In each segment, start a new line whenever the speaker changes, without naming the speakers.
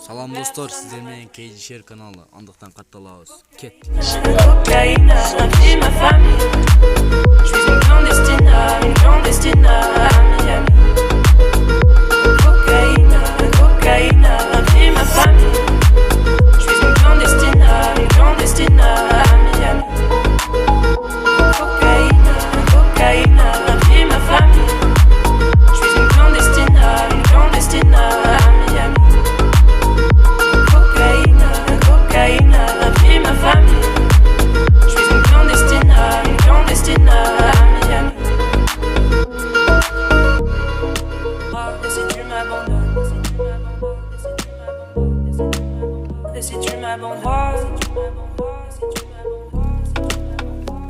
Салам достор, сиздер менен KG каналы. Андыктан катталабыз. Кеттик.
Cocaïne, et ma famille. Je suis une clandestine à Miami. Cocaïne, et ma famille. Je suis une clandestine à Miami. Cocaïne, et ma famille. Je suis une clandestine à Miami. Cocaïne, et ma famille. Je suis une clandestine à Miami. Et si tu m'abandonnes,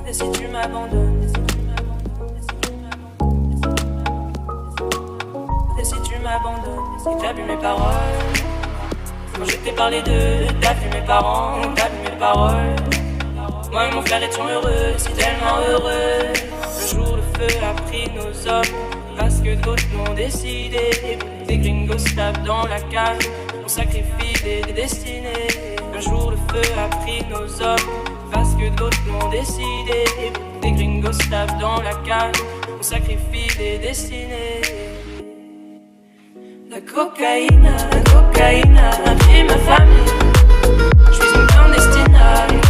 et si tu m'abandonnes, et si tu m'abandonnes, et si tu m'abandonnes, si t'as vu mes paroles, quand je t'ai parlé d'eux, t'as vu mes parents, t'as vu mes paroles. Moi et mon frère étions heureux, si tellement heureux. Un jour le feu a pris nos hommes, parce que d'autres l'ont décidé. Des gringos tapent dans la cage, on sacrifie des destinées. Un jour le feu a pris nos hommes, parce que d'autres l'ont décidé. Des gringos tapent dans la cage, on sacrifie des destinées. La cocaïne, et ma famille. Je suis une clandestine à Miami.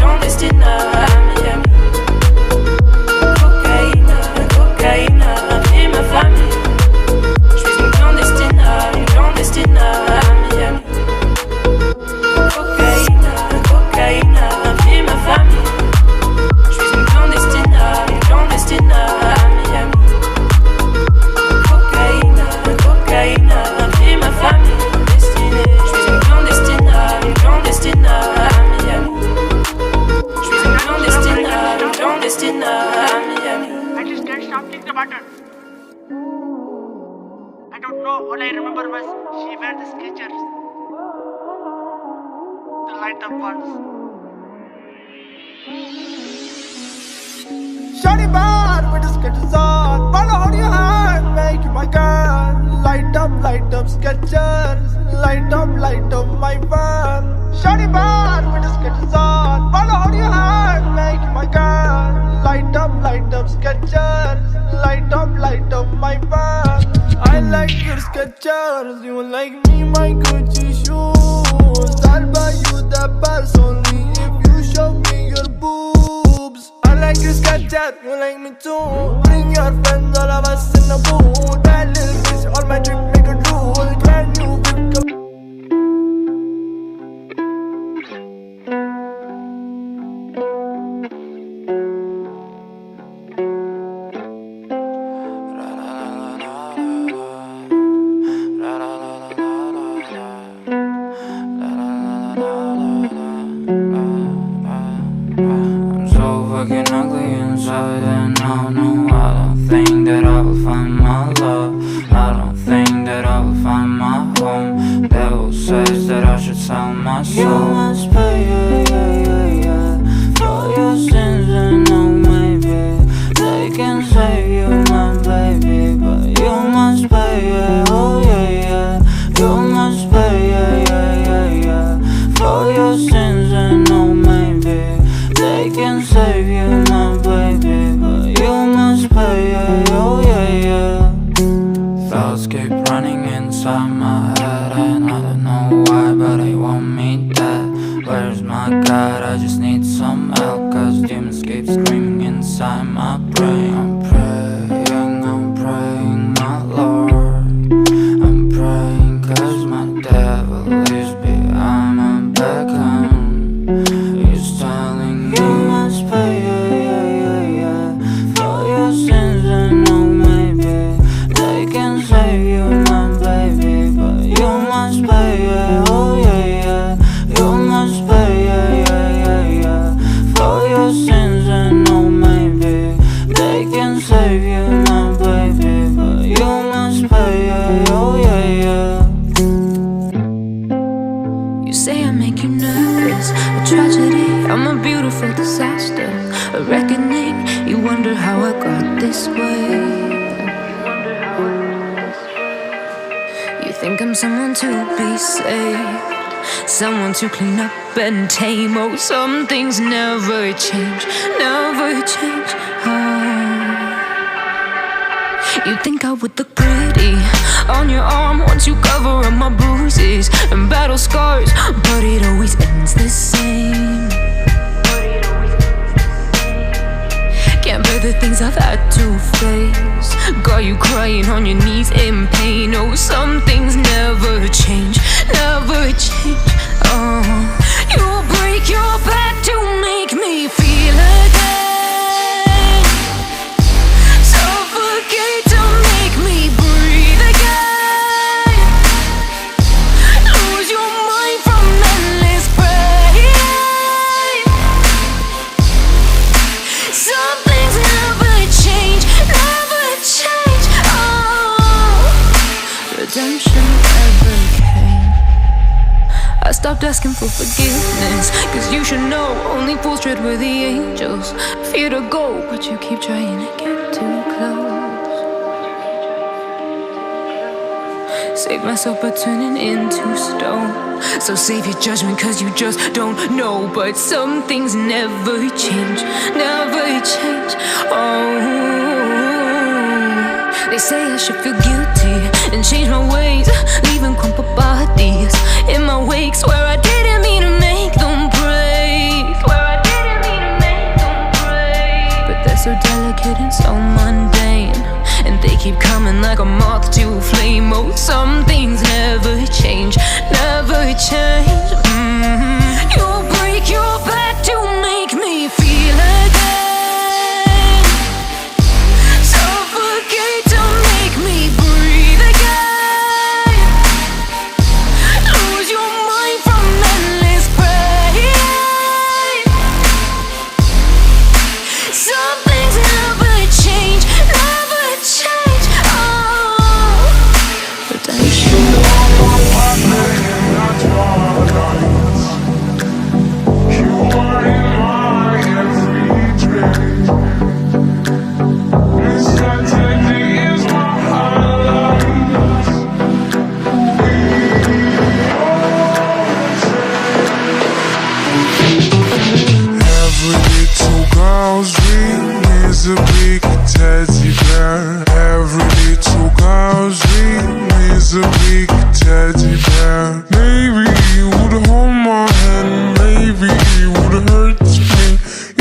Cocaïne, et ma famille. Je suis une clandestine à Miami. Cocaïne, et ma famille. Je suis une clandestine à Miami. Cocaïne, et ma famille. Je suis une clandestine à Miami. Je suis une clandestine à Miami.
I just can't stop thinking about her. I don't know, all I remember was she wear the Skechers, the light up ones.
Shawty bad with the Skechers on. Follow hold your hand, make you my girl. Light up Skechers. Light up my van. Shawty bad with the Skechers on. Follow hold your hand, make you my girl. Light up Skechers. Light up my van. I like your Skechers, you like me my Gucci shoes. I'll buy you the purse only if you show me your boobs. I like your Skechers, you like me too. Bring your friends, all of us in the booth. That little bitch, all my drip make a drool. Brand new whip.
I'm so fucking ugly inside, and I don't know. I don't think that I will find my love. I don't think that I will find my home. Devil says that I should sell my soul. You must pay, for your sins, and no, maybe they can save you, my baby, but you must pay, oh yeah. You must pay, for your sins, and no, maybe they can save you, my baby, but you must pay, oh yeah. Thoughts keep running inside my head, and I don't know why, but they want me dead. Where's my God? I just need some help, cause demons keep screaming inside my brain. I'm praying, my Lord. I'm praying cause my devil is behind my back home. He's telling me you must pay, for your sins, and no, maybe they can save you, my baby, but you must pay, oh yeah. You must pay, for your sins, and no, maybe they can save you, my baby, but you must pay, oh yeah.
You say I make you nervous, a tragedy, I'm a beautiful disaster, a reckoning. You wonder how I got this way. You think I'm someone to be saved, someone to clean up and tame. Oh, some things never change, never change. Oh, you think I would look pretty on your arm once you cover up my bruises and battle scars, but it always ends the same. Can't bear the things I've had to face. Got you crying on your knees in pain. Oh, some things never change, never change. Oh, you'll break your back to make me feel again. Suffocate to make me breathe again. Lose your mind from endless pain. Some things never change, never change. Oh, redemption never came. I stopped asking for forgiveness, cause you should know only fools tread where the angels fear to go, but you keep trying to get too close. Save myself by turning into stone. So save your judgment cause you just don't know. But some things never change, never change. Oh, they say I should feel guilty and change my ways, leaving crumpled bodies in my wake. Swear I didn't mean to make them break. Swear I didn't mean to make them break. But they're so delicate and so mundane, and they keep coming like a moth to a flame. Oh, some things never change, never change. You'll break your back to make me feel again. Suffocate to make me breathe again. Lose your mind from endless pain. Some things never change, never change. Oh, redemption.
Every little girl's dream is a big teddy bear. Every little girl's dream is a big teddy bear. Maybe he would hold my hand, maybe he would hurt me.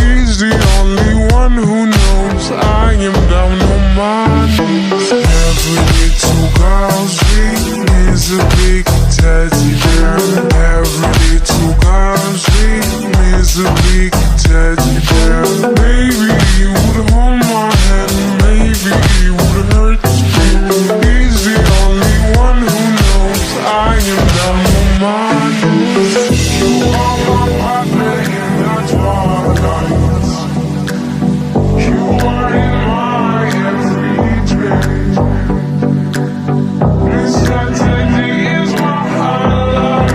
He's the only one who knows I am down on my knees. Every little girl's dream is a big teddy bear. Every little girl's dream is a big teddy bear. Maybe he would hold my hand, maybe he would hurt me. He's the only one who knows I am down on my knees. You are my partner in the twilight. You are in my every dream. This Saturday is my highlight.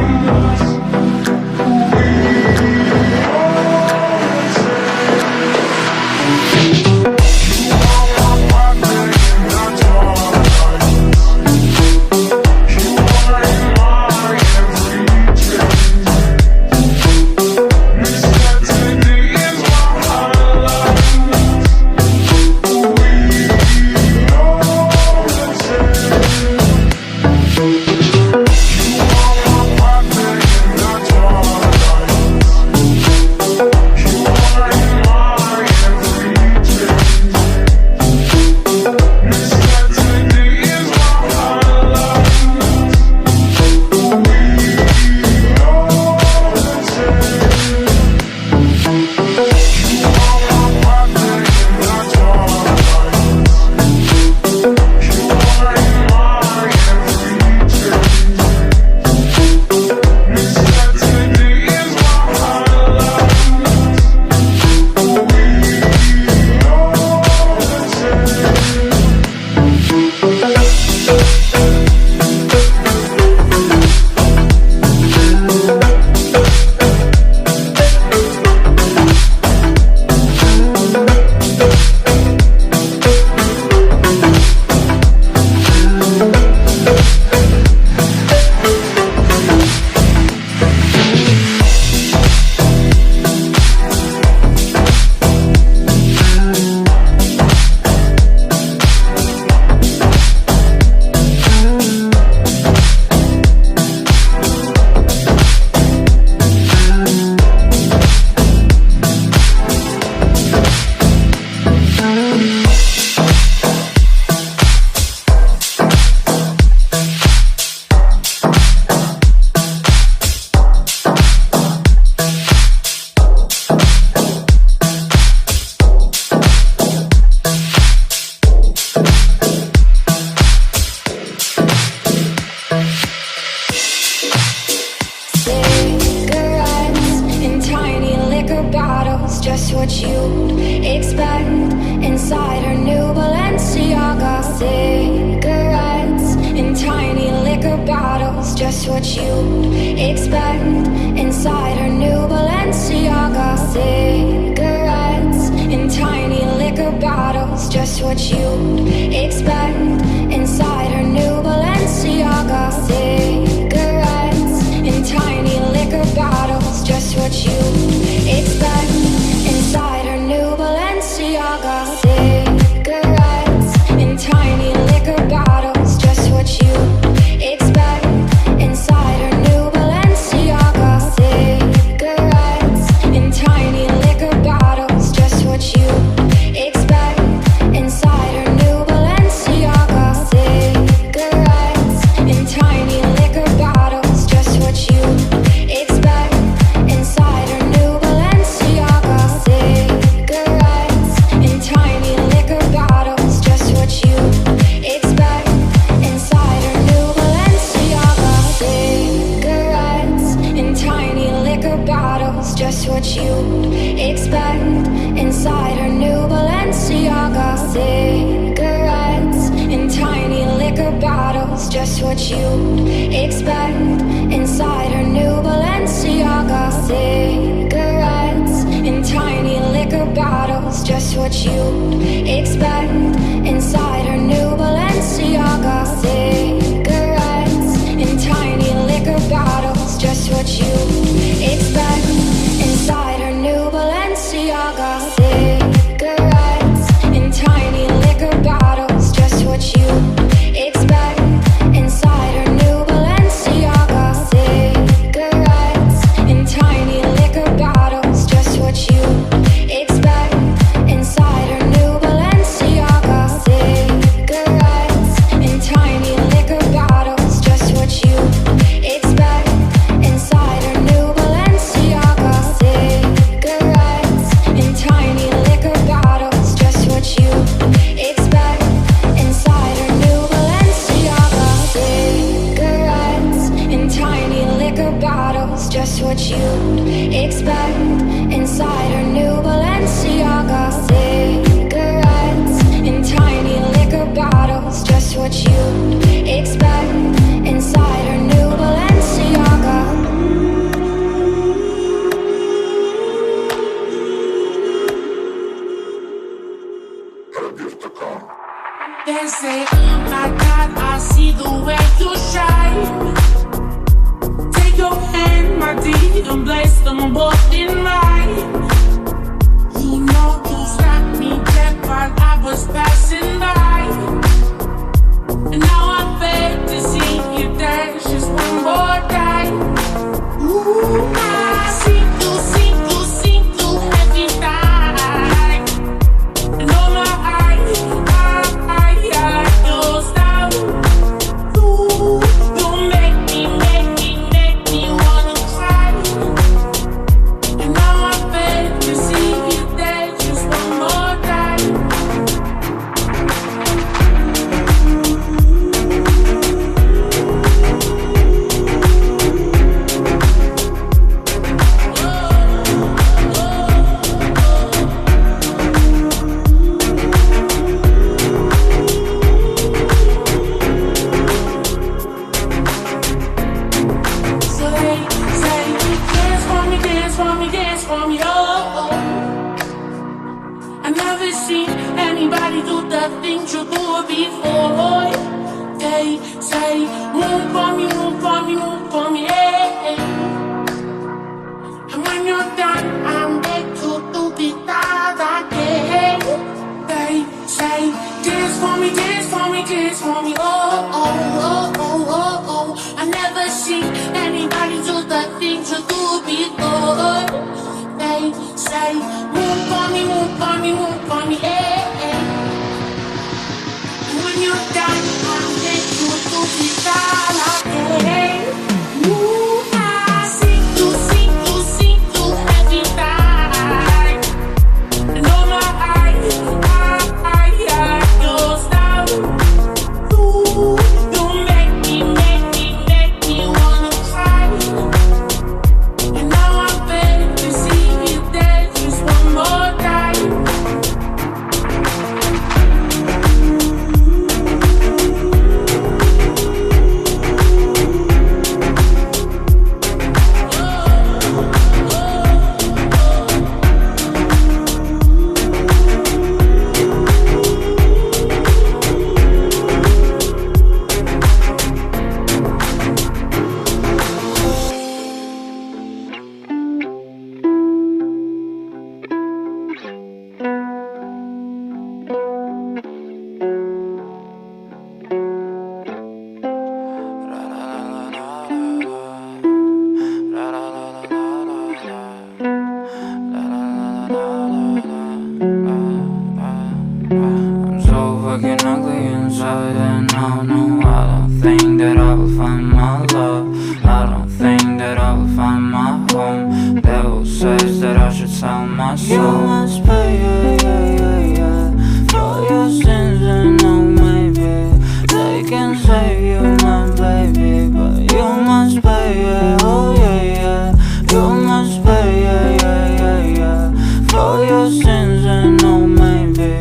Thank you.
what you'd expect. Inside her new Balenciaga, cigarettes in tiny liquor bottles, just what you'd expect. Inside her new Balenciaga, cigarettes in tiny liquor bottles, just what you'd expect. Inside her new Balenciaga, cigarettes in tiny liquor bottles, just what you'd expect. Inside her new Balenciaga, cigarettes in tiny liquor bottles, just what you'd expect. Inside her new Balenciaga, cigarettes in tiny liquor bottles, just what you'd expect. Inside her new Balenciaga, cigarettes in tiny liquor bottles, just what you'd expect. Inside her new Balenciaga, cigarettes in tiny liquor bottles, just what you'd expect. Inside her new Balenciaga, cigarettes in tiny liquor bottles, just what you'd expect. Inside her new Balenciaga, cigarettes in tiny liquor bottles, just what you'd expect. Inside her new Balenciaga, cigarettes in tiny liquor bottles, just what you'd expect. Inside her new Balenciaga, cigarettes in tiny liquor bottles, just what you'd expect. Inside her new Balenciaga, cigarettes in tiny liquor bottles, just what you'd expect. Inside her new Balenciaga, cigarettes in tiny liquor bottles, just what you'd expect. Inside her new Balenciaga, cigarettes in tiny liquor bottles, just what you'd expect. Inside her new Balenciaga, cigarettes in tiny liquor bottles, just what you'd expect. Inside her new Balenciaga, cigarettes in tiny liquor bottles, just what you'd expect. Inside her new Balenciaga.
They say, oh my God, I see the way you shine. Take your hand, my dear, and place them both in mine. You know you slapped me dead while I was passing by. And now I beg to see you dance just one more time. Ooh, I see you every time. And oh my I like your style. Ooh, you make me wanna cry. And now I beg to see you dance just one more time. So they say, dance for me, oh. I never seen anybody do the things you do before. They say, move for me, yeah. And when you're done, I'm there to do the that again. They say, dance for me, oh. I never seen anybody do the things you do before. They say, move for me, yeah. And when you're done, I'm there to do the that again. Ooh, I see you every time. And oh my I like your style. Ooh, you make me wanna cry. And now I beg to see you dance just one more time.
that I will find my home. Devil says that I should sell my soul. You must pay, for your sins, and no, maybe they can save you, my baby, but you must pay, oh yeah. You must pay, for your sins, and no, maybe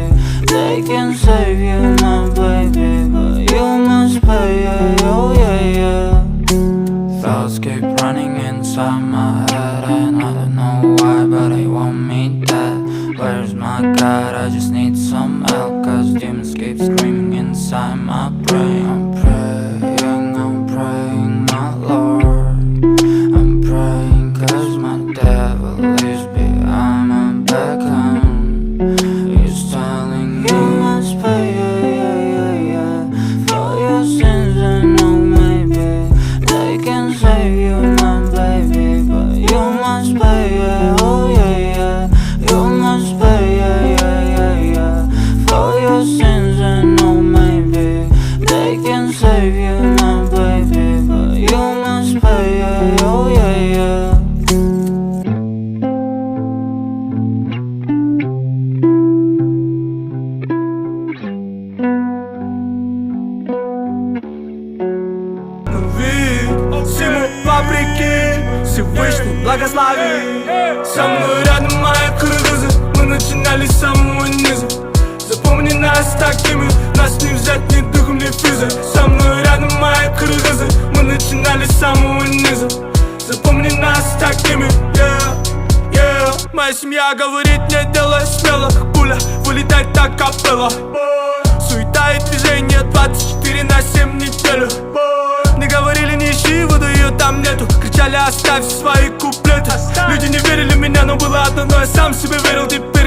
they can save you, my baby, but you must pay, oh yeah. Thoughts keep running inside my head, and I don't know why, but they want me dead. Where's my God? I just need some help, cause demons keep screaming inside my brain. I'm praying, my Lord. I'm praying cause my devil is behind my back home. He's telling you must pay, for your sins, and no, maybe they can save you, my baby, but you must pay, oh yeah. You must pay, for your sins, and no, maybe they can save you, my baby, but you must pay, oh yeah.
Всему вопреки, Всевышний благослови. Со мной рядом мои кыргызы, мы начинали с самого низа. Запомни нас такими, нас не взять ни духом, ни физой. Со мной рядом мои кыргызы, мы начинали с самого низа. Запомни нас такими, Моя семья говорит, не делай смело, как пуля, вылетай так капелла. Суета и движение 24/7 неделю. Не говорили, не ищи воду, ее там нету. Кричали, оставь свои куплеты. Люди не верили в меня, но было одно, но я сам себе верил теперь.